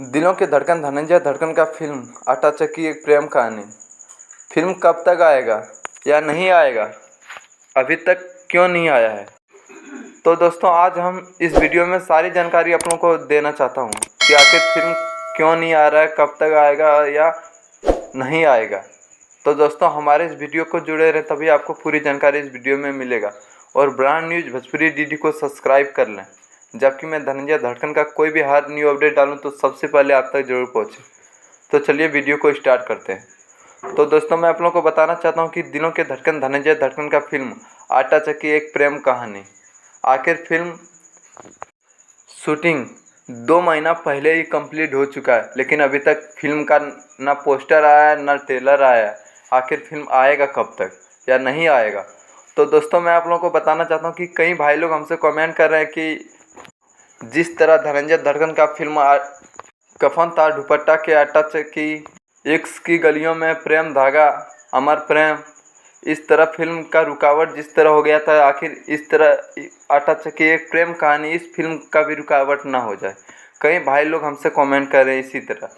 दिलों की धड़कन धनंजय धड़कन का फिल्म आटा चक्की एक प्रेम कहानी। फिल्म कब तक आएगा या नहीं आएगा, अभी तक क्यों नहीं आया है। तो दोस्तों आज हम इस वीडियो में सारी जानकारी आप लोगों को देना चाहता हूँ कि आखिर फिल्म क्यों नहीं आ रहा है, कब तक आएगा या नहीं आएगा। तो दोस्तों हमारे इस वीडियो को जुड़े रहे, तभी आपको पूरी जानकारी इस वीडियो में मिलेगा। और ब्रांड न्यूज़ भोजपुरी डीडी को सब्सक्राइब कर लें, जबकि मैं धनंजय धड़कन का कोई भी हर न्यू अपडेट डालूं तो सबसे पहले आप तक जरूर पहुंचे। तो चलिए वीडियो को स्टार्ट करते हैं। तो दोस्तों मैं आप लोगों को बताना चाहता हूं कि दिलों के धड़कन धनंजय धड़कन का फिल्म आटा चक्की एक प्रेम कहानी, आखिर फिल्म शूटिंग 2 महीना पहले ही कंप्लीट हो चुका है, लेकिन अभी तक फिल्म का ना पोस्टर आया है ना ट्रेलर आया है। आखिर फिल्म आएगा कब तक या नहीं आएगा। तो दोस्तों मैं आप लोगों को बताना चाहता हूँ कि कई भाई लोग हमसे कमेंट कर रहे हैं कि जिस तरह धनंजय धड़कन का फिल्म कफन तार दुपट्टा के आटा चक्की, इश्क की गलियों में प्रेम धागा, अमर प्रेम, इस तरह फिल्म का रुकावट जिस तरह हो गया था, आखिर इस तरह आटा चक्की एक प्रेम कहानी इस फिल्म का भी रुकावट ना हो जाए। कई भाई लोग हमसे कमेंट कर रहे हैं इसी तरह।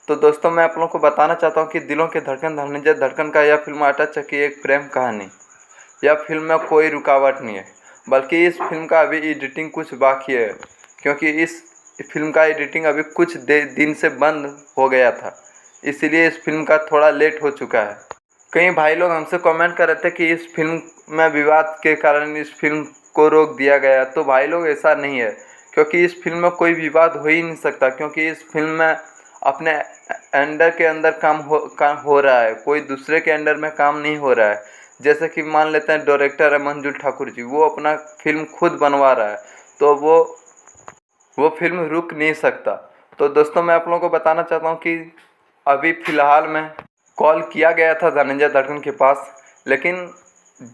तो दोस्तों मैं आप लोगों को बताना चाहता हूँ कि दिलों के धड़कन धनंजय धड़कन का यह फिल्म आटा चक्की एक प्रेम कहानी, यह फिल्म में कोई रुकावट नहीं है, बल्कि इस फिल्म का अभी एडिटिंग कुछ बाकी है, क्योंकि इस फिल्म का एडिटिंग अभी कुछ दिन से बंद हो गया था, इसीलिए इस फिल्म का थोड़ा लेट हो चुका है। कई भाई लोग हमसे कमेंट कर रहे थे कि इस फिल्म में विवाद के कारण इस फिल्म को रोक दिया गया। तो भाई लोग ऐसा नहीं है, क्योंकि इस फिल्म में कोई विवाद हो ही नहीं सकता, क्योंकि इस फिल्म में अपने अंडर के अंदर काम हो रहा है, कोई दूसरे के अंडर में काम नहीं हो रहा है। जैसे कि मान लेते हैं डायरेक्टर है मंजुल ठाकुर जी, वो अपना फिल्म खुद बनवा रहा है, तो वो फिल्म रुक नहीं सकता। तो दोस्तों मैं आप लोगों को बताना चाहता हूँ कि अभी फ़िलहाल में कॉल किया गया था धनंजय धड़कन के पास, लेकिन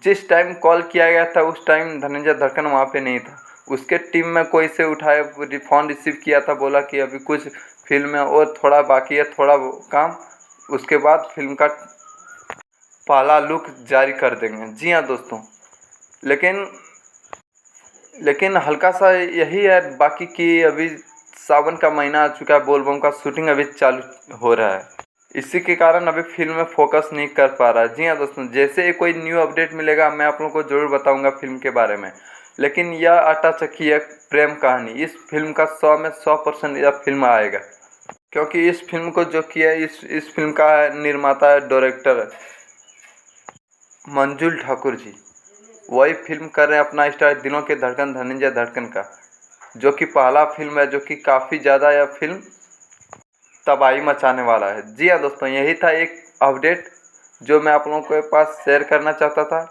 जिस टाइम कॉल किया गया था उस टाइम धनंजय धड़कन वहाँ पे नहीं था। उसके टीम में कोई से उठाए फ़ोन रिसीव किया था, बोला कि अभी कुछ फिल्म में और थोड़ा बाकी है, थोड़ा काम, उसके बाद फिल्म का पहला लुक जारी कर देंगे। जी हाँ दोस्तों, लेकिन हल्का सा यही है बाकी कि अभी सावन का महीना आ चुका है, बोलबम का शूटिंग अभी चालू हो रहा है, इसी के कारण अभी फिल्म में फोकस नहीं कर पा रहा है। जी हाँ दोस्तों, जैसे ही कोई न्यू अपडेट मिलेगा मैं आप लोगों को ज़रूर बताऊंगा फिल्म के बारे में। लेकिन यह आटा चक्की एक प्रेम कहानी, इस फिल्म का 100 में 100% यह फिल्म आएगा, क्योंकि इस फिल्म को जो किया इस फिल्म का निर्माता है, डायरेक्टर है मंजुल ठाकुर जी। वही फिल्म कर रहे हैं अपना स्टार दिलों के धड़कन धनंजय धड़कन का, जो कि पहला फिल्म है, जो कि काफ़ी ज़्यादा यह फिल्म तबाही मचाने वाला है। जी हाँ दोस्तों, यही था एक अपडेट जो मैं आप लोगों के पास शेयर करना चाहता था।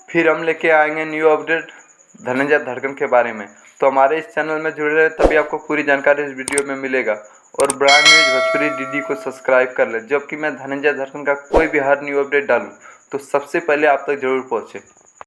फिर हम लेके आएंगे न्यू अपडेट धनंजय धड़कन के बारे में। तो हमारे इस चैनल में जुड़े रहे, तभी आपको पूरी जानकारी इस वीडियो में मिलेगा। और ब्रांड न्यूज़ भोजपुरी डीडी को सब्सक्राइब कर लें, जबकि मैं धनंजय धड़कन का कोई भी हर न्यू अपडेट डालूँ तो सबसे पहले आप तक जरूर पहुँचे।